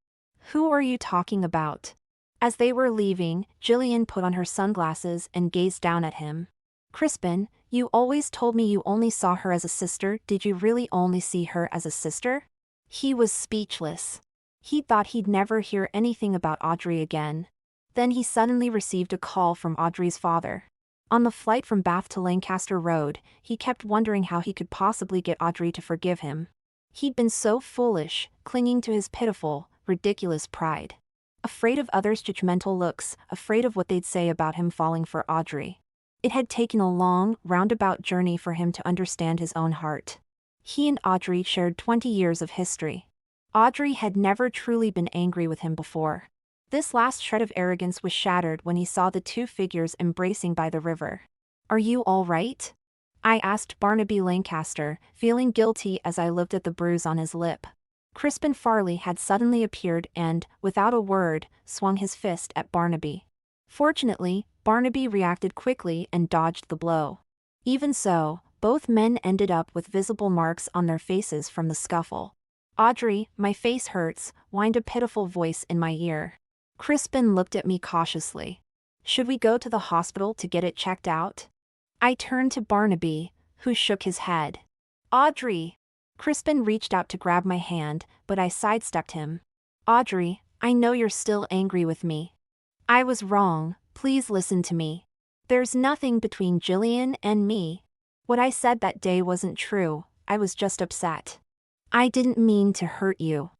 "Who are you talking about?" As they were leaving, Jillian put on her sunglasses and gazed down at him. "Crispin, you always told me you only saw her as a sister. Did you really only see her as a sister?" He was speechless. He thought he'd never hear anything about Audrey again. Then he suddenly received a call from Audrey's father. On the flight from Bath to Lancaster Road, he kept wondering how he could possibly get Audrey to forgive him. He'd been so foolish, clinging to his pitiful, ridiculous pride. Afraid of others' judgmental looks, afraid of what they'd say about him falling for Audrey. It had taken a long, roundabout journey for him to understand his own heart. He and Audrey shared 20 years of history. Audrey had never truly been angry with him before. This last shred of arrogance was shattered when he saw the two figures embracing by the river. "Are you all right?" I asked Barnaby Lancaster, feeling guilty as I looked at the bruise on his lip. Crispin Farley had suddenly appeared and, without a word, swung his fist at Barnaby. Fortunately, Barnaby reacted quickly and dodged the blow. Even so, both men ended up with visible marks on their faces from the scuffle. "Audrey, my face hurts," whined a pitiful voice in my ear. Crispin looked at me cautiously. "Should we go to the hospital to get it checked out?" I turned to Barnaby, who shook his head. "Audrey!" Crispin reached out to grab my hand, but I sidestepped him. "Audrey, I know you're still angry with me. I was wrong, please listen to me. There's nothing between Jillian and me. What I said that day wasn't true, I was just upset. I didn't mean to hurt you.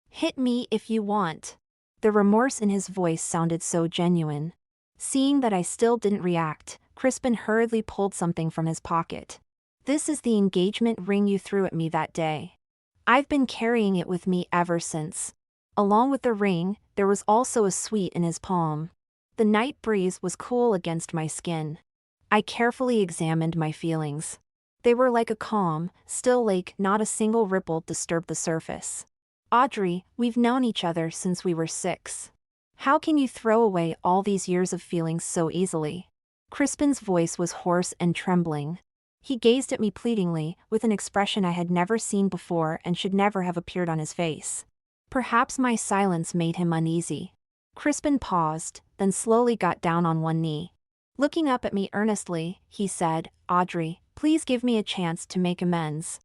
Hit me if you want." The remorse in his voice sounded so genuine. Seeing that I still didn't react, Crispin hurriedly pulled something from his pocket. "This is the engagement ring you threw at me that day. I've been carrying it with me ever since." Along with the ring, there was also a sweet in his palm. The night breeze was cool against my skin. I carefully examined my feelings. They were like a calm, still lake, not a single ripple disturbed the surface. "Audrey, we've known each other since we were 6. How can you throw away all these years of feelings so easily?" Crispin's voice was hoarse and trembling. He gazed at me pleadingly, with an expression I had never seen before and should never have appeared on his face. Perhaps my silence made him uneasy. Crispin paused, then slowly got down on one knee. Looking up at me earnestly, he said, "Audrey, please give me a chance to make amends.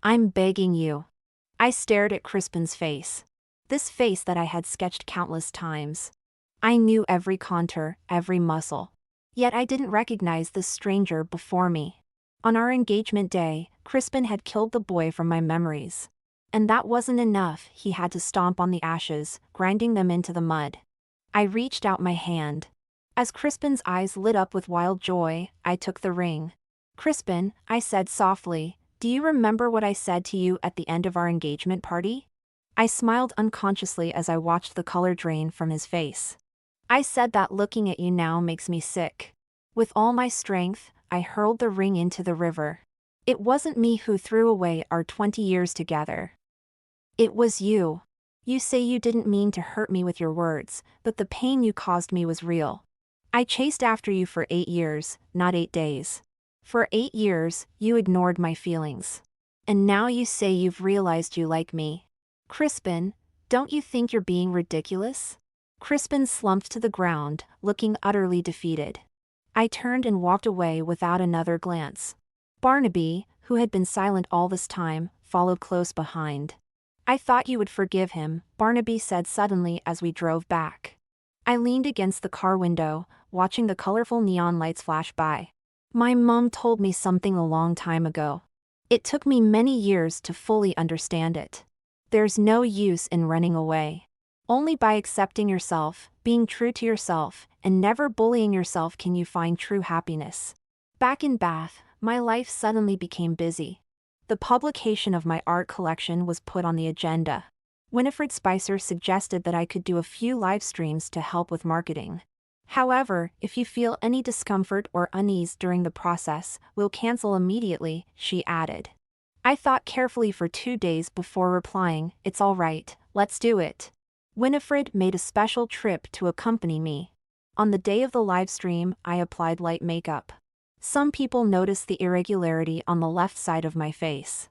I'm begging you." I stared at Crispin's face. This face that I had sketched countless times. I knew every contour, every muscle. Yet I didn't recognize this stranger before me. On our engagement day, Crispin had killed the boy from my memories. And that wasn't enough, he had to stomp on the ashes, grinding them into the mud. I reached out my hand. As Crispin's eyes lit up with wild joy, I took the ring. "Crispin," I said softly, "do you remember what I said to you at the end of our engagement party?" I smiled unconsciously as I watched the color drain from his face. "I said that looking at you now makes me sick." With all my strength, I hurled the ring into the river. It wasn't me who threw away our 20 years together. It was you. You say you didn't mean to hurt me with your words, but the pain you caused me was real. I chased after you for 8 years, not 8 days. For 8 years, you ignored my feelings. And now you say you've realized you like me. Crispin, don't you think you're being ridiculous?" Crispin slumped to the ground, looking utterly defeated. I turned and walked away without another glance. Barnaby, who had been silent all this time, followed close behind. "I thought you would forgive him," Barnaby said suddenly as we drove back. I leaned against the car window, watching the colorful neon lights flash by. "My mom told me something a long time ago. It took me many years to fully understand it. There's no use in running away. Only by accepting yourself, being true to yourself, and never bullying yourself can you find true happiness." Back in Bath, my life suddenly became busy. The publication of my art collection was put on the agenda. Winifred Spicer suggested that I could do a few live streams to help with marketing. "However, if you feel any discomfort or unease during the process, we'll cancel immediately," she added. I thought carefully for 2 days before replying, "It's all right, let's do it." Winifred made a special trip to accompany me. On the day of the live stream, I applied light makeup. Some people noticed the irregularity on the left side of my face.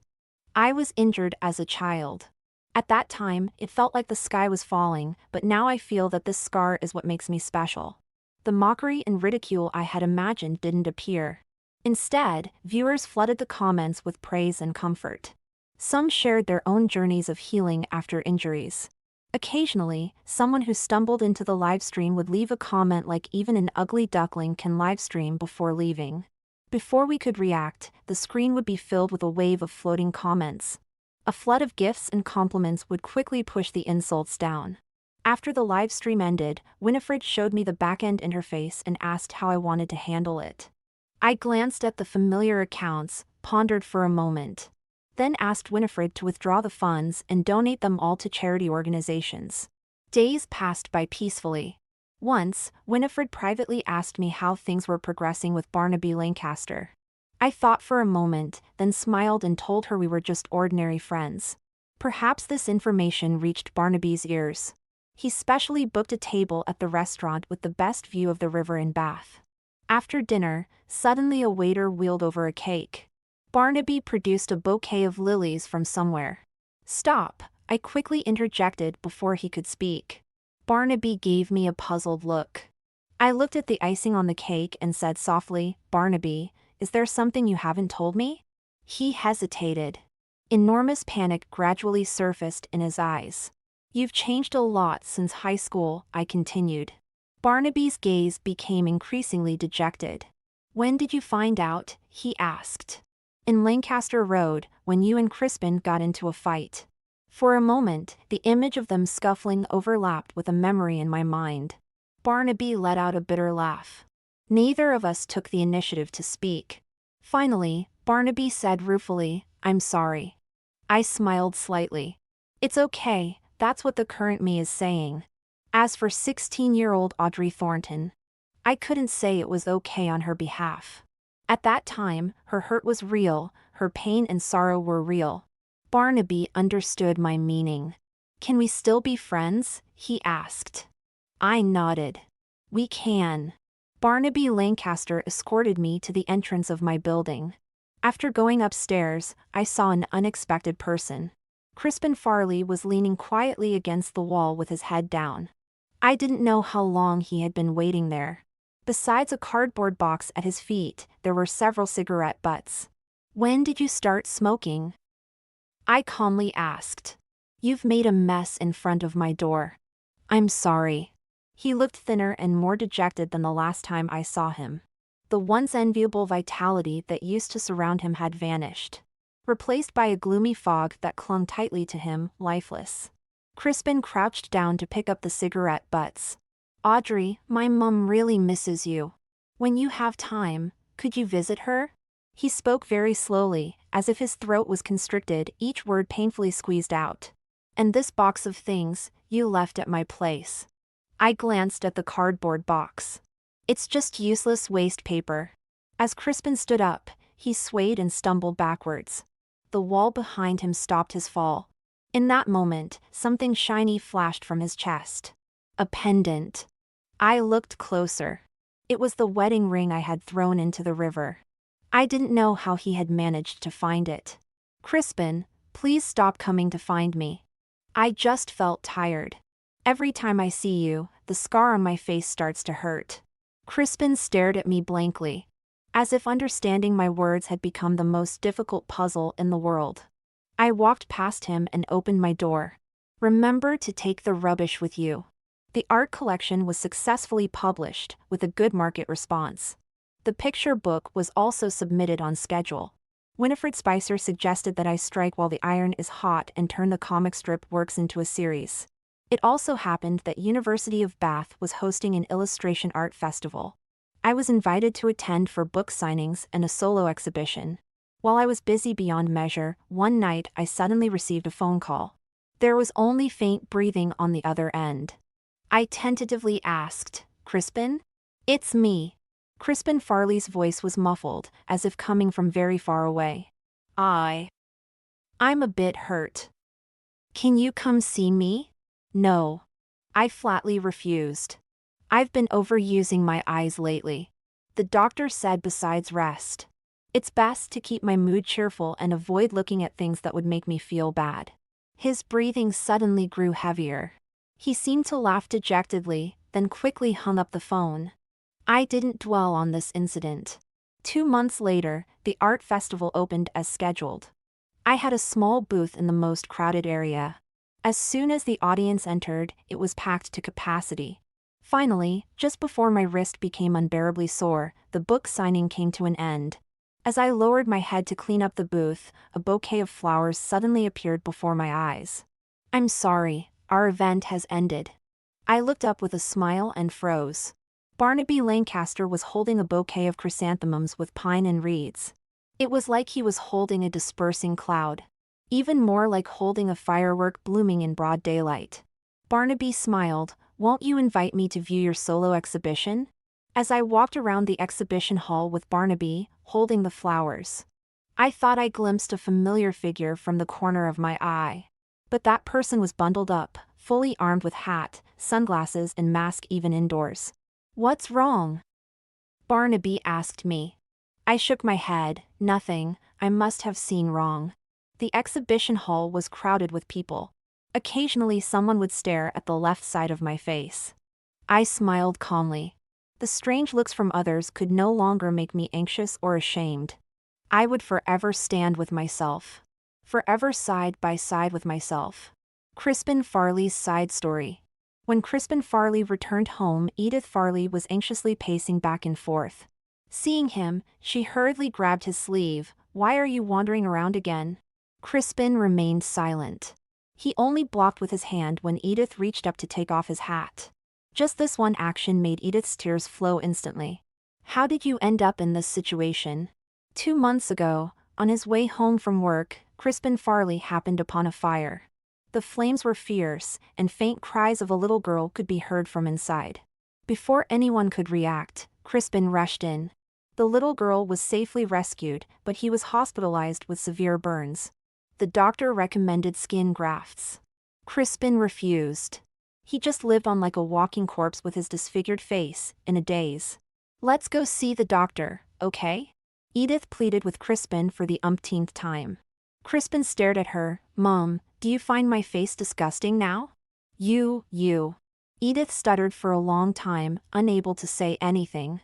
I was injured as a child. At that time, it felt like the sky was falling, but now I feel that this scar is what makes me special. The mockery and ridicule I had imagined didn't appear. Instead, viewers flooded the comments with praise and comfort. Some shared their own journeys of healing after injuries. Occasionally, someone who stumbled into the livestream would leave a comment like "even an ugly duckling can livestream" before leaving. Before we could react, the screen would be filled with a wave of floating comments. A flood of gifts and compliments would quickly push the insults down. After the live stream ended, Winifred showed me the back-end interface and asked how I wanted to handle it. I glanced at the familiar accounts, pondered for a moment, then asked Winifred to withdraw the funds and donate them all to charity organizations. Days passed by peacefully. Once, Winifred privately asked me how things were progressing with Barnaby Lancaster. I thought for a moment, then smiled and told her we were just ordinary friends. Perhaps this information reached Barnaby's ears. He specially booked a table at the restaurant with the best view of the river in Bath. After dinner, suddenly a waiter wheeled over a cake. Barnaby produced a bouquet of lilies from somewhere. "Stop," I quickly interjected before he could speak. Barnaby gave me a puzzled look. I looked at the icing on the cake and said softly, "Barnaby, is there something you haven't told me?" He hesitated. Enormous panic gradually surfaced in his eyes. "You've changed a lot since high school," I continued. Barnaby's gaze became increasingly dejected. "When did you find out?" he asked. "In Lancaster Road, when you and Crispin got into a fight." For a moment, the image of them scuffling overlapped with a memory in my mind. Barnaby let out a bitter laugh. Neither of us took the initiative to speak. Finally, Barnaby said ruefully, "I'm sorry." I smiled slightly. "It's okay, that's what the current me is saying." As for 16-year-old Audrey Thornton, I couldn't say it was okay on her behalf. At that time, her hurt was real, her pain and sorrow were real. Barnaby understood my meaning. "Can we still be friends?" he asked. I nodded. "We can." Barnaby Lancaster escorted me to the entrance of my building. After going upstairs, I saw an unexpected person. Crispin Farley was leaning quietly against the wall with his head down. I didn't know how long he had been waiting there. Besides a cardboard box at his feet, there were several cigarette butts. "When did you start smoking?" I calmly asked. "You've made a mess in front of my door." "I'm sorry." He looked thinner and more dejected than the last time I saw him. The once enviable vitality that used to surround him had vanished, replaced by a gloomy fog that clung tightly to him, lifeless. Crispin crouched down to pick up the cigarette butts. "Audrey, my mum really misses you. When you have time, could you visit her?" He spoke very slowly, as if his throat was constricted, each word painfully squeezed out. "And this box of things, you left at my place." I glanced at the cardboard box. "It's just useless waste paper." As Crispin stood up, he swayed and stumbled backwards. The wall behind him stopped his fall. In that moment, something shiny flashed from his chest. A pendant. I looked closer. It was the wedding ring I had thrown into the river. I didn't know how he had managed to find it. "Crispin, please stop coming to find me. I just felt tired. Every time I see you, the scar on my face starts to hurt." Crispin stared at me blankly, as if understanding my words had become the most difficult puzzle in the world. I walked past him and opened my door. "Remember to take the rubbish with you." The art collection was successfully published, with a good market response. The picture book was also submitted on schedule. Winifred Spicer suggested that I strike while the iron is hot and turn the comic strip works into a series. It also happened that University of Bath was hosting an illustration art festival. I was invited to attend for book signings and a solo exhibition. While I was busy beyond measure, one night I suddenly received a phone call. There was only faint breathing on the other end. I tentatively asked, "Crispin?" "It's me." Crispin Farley's voice was muffled, as if coming from very far away. I'm a bit hurt. Can you come see me?" "No." I flatly refused. I've been overusing my eyes lately. The doctor said besides rest. It's best to keep my mood cheerful and avoid looking at things that would make me feel bad. His breathing suddenly grew heavier. He seemed to laugh dejectedly, then quickly hung up the phone. I didn't dwell on this incident. 2 months later, the art festival opened as scheduled. I had a small booth in the most crowded area. As soon as the audience entered, it was packed to capacity. Finally, just before my wrist became unbearably sore, the book signing came to an end. As I lowered my head to clean up the booth, a bouquet of flowers suddenly appeared before my eyes. I'm sorry, our event has ended. I looked up with a smile and froze. Barnaby Lancaster was holding a bouquet of chrysanthemums with pine and reeds. It was like he was holding a dispersing cloud. Even more like holding a firework blooming in broad daylight. Barnaby smiled. Won't you invite me to view your solo exhibition? As I walked around the exhibition hall with Barnaby, holding the flowers, I thought I glimpsed a familiar figure from the corner of my eye. But that person was bundled up, fully armed with hat, sunglasses and mask even indoors. What's wrong? Barnaby asked me. I shook my head. Nothing, I must have seen wrong. The exhibition hall was crowded with people. Occasionally someone would stare at the left side of my face. I smiled calmly. The strange looks from others could no longer make me anxious or ashamed. I would forever stand with myself. Forever side by side with myself. Crispin Farley's side story. When Crispin Farley returned home, Edith Farley was anxiously pacing back and forth. Seeing him, she hurriedly grabbed his sleeve. Why are you wandering around again? Crispin remained silent. He only blocked with his hand when Edith reached up to take off his hat. Just this one action made Edith's tears flow instantly. How did you end up in this situation? 2 months ago, on his way home from work, Crispin Farley happened upon a fire. The flames were fierce, and faint cries of a little girl could be heard from inside. Before anyone could react, Crispin rushed in. The little girl was safely rescued, but he was hospitalized with severe burns. The doctor recommended skin grafts. Crispin refused. He just lived on like a walking corpse with his disfigured face, in a daze. Let's go see the doctor, okay? Edith pleaded with Crispin for the umpteenth time. Crispin stared at her. Mom, do you find my face disgusting now? You. Edith stuttered for a long time, unable to say anything.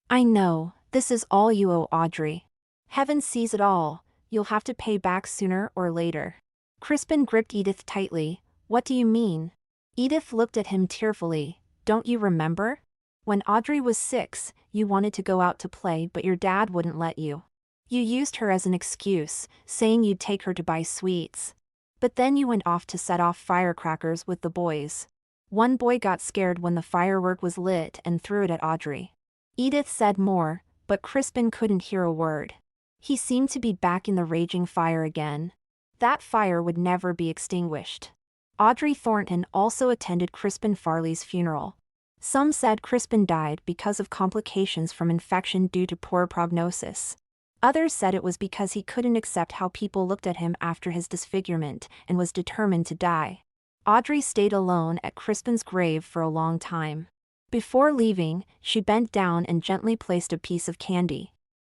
I know, this is all you owe Audrey. Heaven sees it all. You'll have to pay back sooner or later. Crispin gripped Edith tightly. What do you mean? Edith looked at him tearfully. Don't you remember? When Audrey was 6, you wanted to go out to play but your dad wouldn't let you. You used her as an excuse, saying you'd take her to buy sweets. But then you went off to set off firecrackers with the boys. One boy got scared when the firework was lit and threw it at Audrey. Edith said more, but Crispin couldn't hear a word. He seemed to be back in the raging fire again. That fire would never be extinguished. Audrey Thornton also attended Crispin Farley's funeral. Some said Crispin died because of complications from infection due to poor prognosis. Others said it was because he couldn't accept how people looked at him after his disfigurement and was determined to die. Audrey stayed alone at Crispin's grave for a long time. Before leaving, she bent down and gently placed a piece of candy,